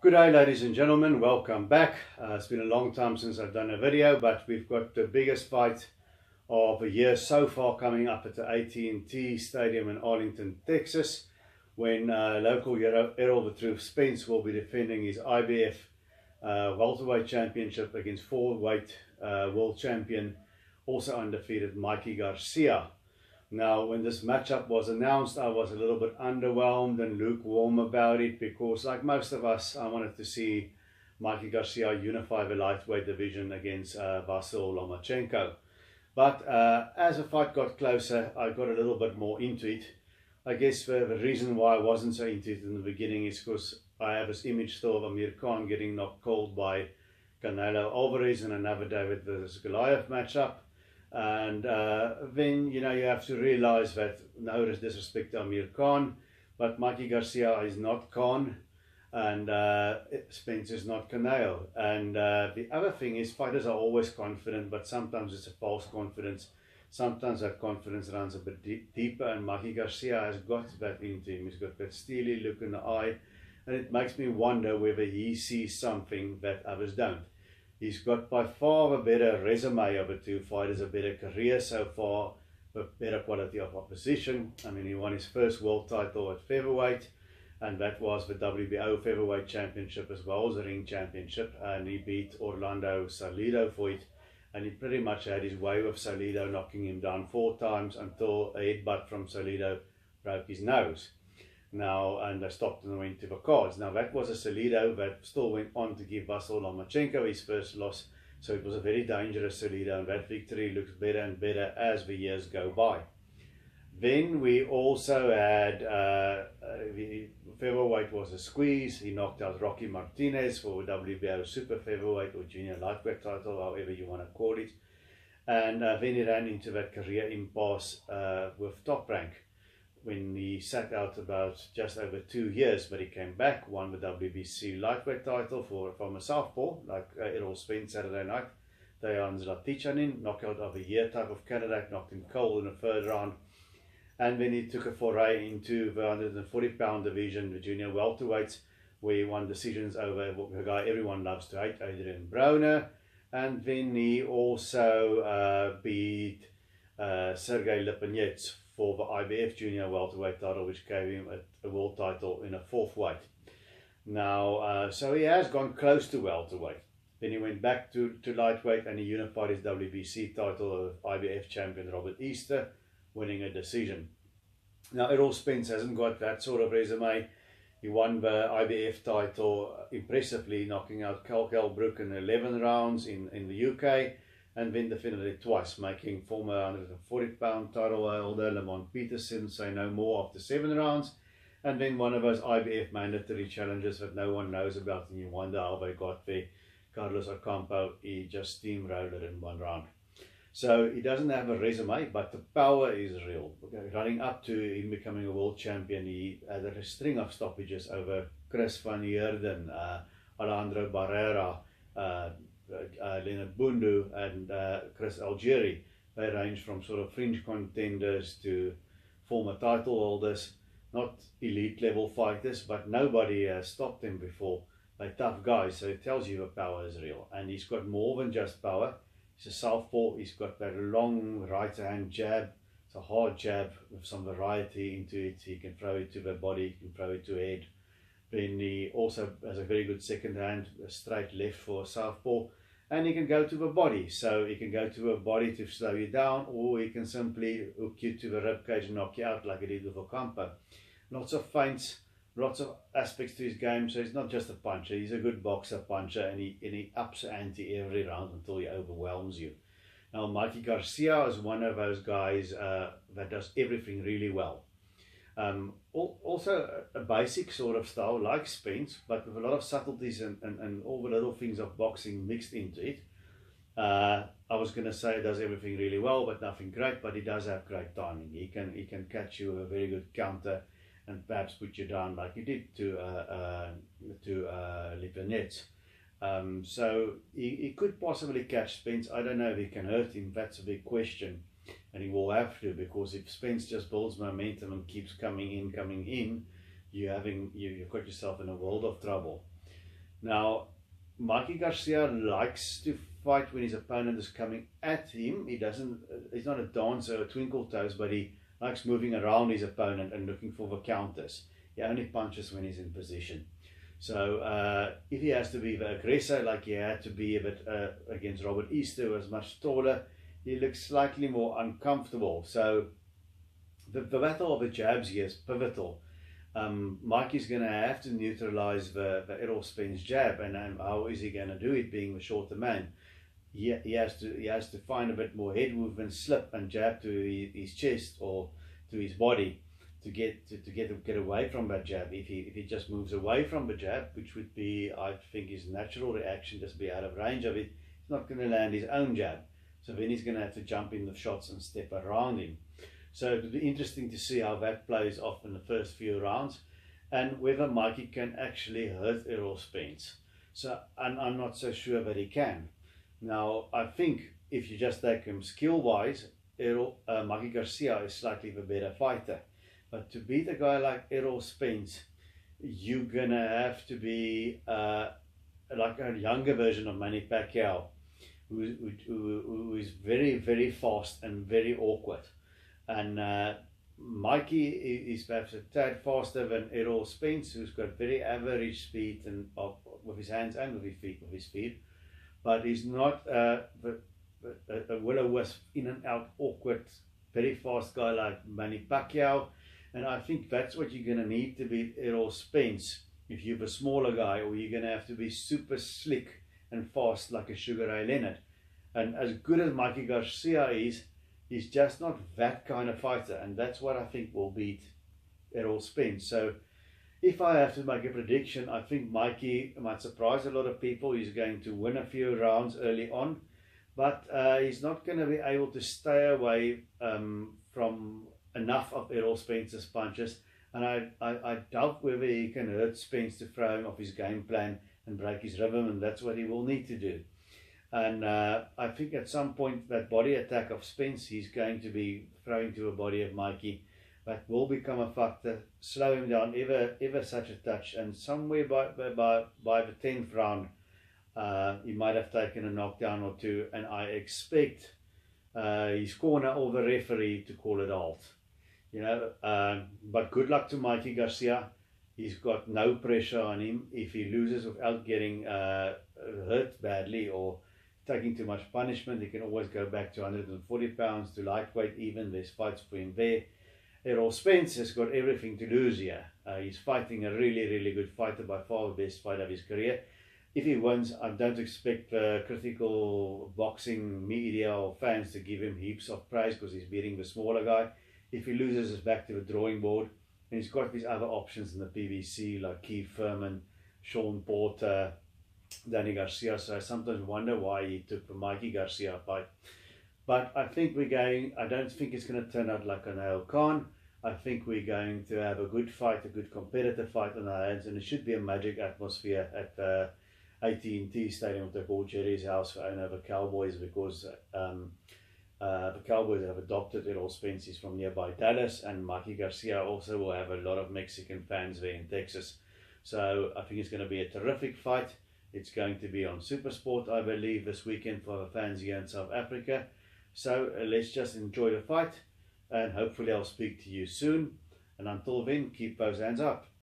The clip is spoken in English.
Good day, ladies and gentlemen, welcome back. It's been a long time since I've done a video, but we've got the biggest fight of the year so far coming up at the AT&T Stadium in Arlington, Texas, when local Errol the Truth Spence will be defending his IBF welterweight championship against four-weight world champion, also undefeated Mikey Garcia. Now, when this matchup was announced, I was a little bit underwhelmed and lukewarm about it because, like most of us, I wanted to see Mikey Garcia unify the lightweight division against Vasyl Lomachenko. But as the fight got closer, I got a little bit more into it. I guess the reason why I wasn't so into it in the beginning is because I have this image still of Amir Khan getting knocked cold by Canelo Alvarez in another David versus Goliath matchup. And then, you have to realize that, no disrespect to Amir Khan, but Mikey Garcia is not Khan, and Spence is not Canelo. And the other thing is, fighters are always confident, but sometimes it's a false confidence. Sometimes that confidence runs a bit deeper, and Mikey Garcia has got that into him. He's got that steely look in the eye, and it makes me wonder whether he sees something that others don't. He's got by far a better resume of the two fighters, a better career so far, but better quality of opposition. I mean, he won his first world title at featherweight, and that was the WBO featherweight championship as well as the ring championship, and he beat Orlando Salido for it, and he pretty much had his way with Salido, knocking him down 4 times until a headbutt from Salido broke his nose. Now, and they stopped and went to the cards. Now, that was a Salido that still went on to give Vasyl Lomachenko his first loss, so it was a very dangerous Salido, and that victory looks better and better as the years go by. Then we also had the featherweight was a squeeze. He knocked out Rocky Martinez for WBO super featherweight or junior lightweight title, however you want to call it, and then he ran into that career impasse with Top Rank, when he sat out about just over 2 years, but he came back, won the WBC lightweight title from a southpaw, like Errol Spence Saturday night. Dejan Zlaticanin, knockout of the year type of candidate, knocked him cold in the 3rd round. And then he took a foray into the 140-pound division, the junior welterweights, where he won decisions over the guy everyone loves to hate, Adrian Broner. And then he also beat Sergey Lipinets for the IBF junior welterweight title, which gave him a world title in a 4th weight. Now, so he has gone close to welterweight. Then he went back to lightweight, and he unified his WBC title with IBF champion Robert Easter, winning a decision. Now, Errol Spence hasn't got that sort of resume. He won the IBF title impressively, knocking out Kell Brook in 11 rounds in the UK, and then defended it twice, making former 140-pound title holder Lamont Peterson say no more after 7 rounds, and then one of those IBF mandatory challenges that no one knows about, and you wonder how they got there. Carlos Ocampo, he just steamrolled in 1 round. So he doesn't have a resume, but the power is real. Running up to him becoming a world champion, he had a string of stoppages over Chris van Heerden, Alejandro Barrera, Leonard Bundu, and Chris Algieri. They range from sort of fringe contenders to former title holders, not elite level fighters, but nobody has stopped them before. They're tough guys, so it tells you the power is real. And he's got more than just power. He's a southpaw. He's got that long right hand jab. It's a hard jab with some variety into it. He can throw it to the body, he can throw it to head. Then he also has a very good second hand, a straight left for a southpaw. And he can go to the body, so he can go to the body to slow you down, or he can simply hook you to the ribcage and knock you out like he did with Ocampo. Lots of feints, lots of aspects to his game, so he's not just a puncher, he's a good boxer puncher, and he ups the ante every round until he overwhelms you. Now, Mikey Garcia is one of those guys that does everything really well. Also a basic sort of style like Spence, but with a lot of subtleties and all the little things of boxing mixed into it. I was going to say he does everything really well, but nothing great, but he does have great timing. He can catch you with a very good counter and perhaps put you down like he did to Lipinets. So he could possibly catch Spence. I don't know if he can hurt him. That's a big question. And he will have to, because if Spence just builds momentum and keeps coming in, you've got yourself in a world of trouble. Now, Mikey Garcia likes to fight when his opponent is coming at him. He's not a dancer or twinkle toes, but he likes moving around his opponent and looking for the counters. He only punches when he's in position. So if he has to be the aggressor, like he had to be a bit against Robert Easter, who was much taller, he looks slightly more uncomfortable. So the battle of the jabs here is pivotal. Mikey's going to have to neutralize the Errol Spence jab, and how is he going to do it, being the shorter man? He has to find a bit more head movement, slip and jab to his chest or to his body to get away from that jab. If he just moves away from the jab, which would be, I think, his natural reaction, just be out of range of it, he's not going to land his own jab. So then he's going to have to jump in the shots and step around him. So it'll be interesting to see how that plays off in the first few rounds, and whether Mikey can actually hurt Errol Spence. So, and I'm not so sure that he can. Now, I think if you just take him skill-wise, Mikey Garcia is slightly the better fighter. But to beat a guy like Errol Spence, you're gonna have to be like a younger version of Manny Pacquiao, who is very, very fast and very awkward. And Mikey is perhaps a tad faster than Errol Spence, who's got very average speed and with his hands and with his feet, but he's not a will-o-wisp, in and out, awkward, very fast guy like Manny Pacquiao. And I think that's what you're going to need to beat Errol Spence if you're a smaller guy, or you're going to have to be super slick and fast like a Sugar Ray Leonard. And as good as Mikey Garcia is, he's just not that kind of fighter, and that's what I think will beat Errol Spence. So if I have to make a prediction, I think Mikey might surprise a lot of people. He's going to win a few rounds early on, but he's not going to be able to stay away from enough of Errol Spence's punches, and I doubt whether he can hurt Spence to throw him off his game plan and break his rhythm, and that's what he will need to do. And I think at some point that body attack of Spence, he's going to be throwing to a body of Mikey, that will become a factor, slow him down ever such a touch, and somewhere by the 10th round he might have taken a knockdown or two, and I expect his corner or the referee to call it a halt. You know, but good luck to Mikey Garcia. He's got no pressure on him. If he loses without getting hurt badly or taking too much punishment, he can always go back to 140 pounds, to lightweight even. There's fights for him there. Errol Spence has got everything to lose here. He's fighting a really, really good fighter, by far the best fight of his career. If he wins, I don't expect critical boxing media or fans to give him heaps of praise because he's beating the smaller guy. If he loses, it's back to the drawing board. And he's got these other options in the PBC like Keith Thurman, Sean Porter, Danny Garcia. So I sometimes wonder why he took the Mikey Garcia fight. But I think I don't think it's going to turn out like a Nail Khan. I think we're going to have a good fight, a good competitive fight on our hands, and it should be a magic atmosphere at AT&T Stadium, what they call Jerry's house, for owner of the Cowboys, because the Cowboys have adopted Errol Spence. He's from nearby Dallas, and Mikey Garcia also will have a lot of Mexican fans there in Texas. So I think it's going to be a terrific fight. It's going to be on Supersport, I believe, this weekend for the fans here in South Africa. So let's just enjoy the fight, and hopefully I'll speak to you soon. And until then, keep those hands up.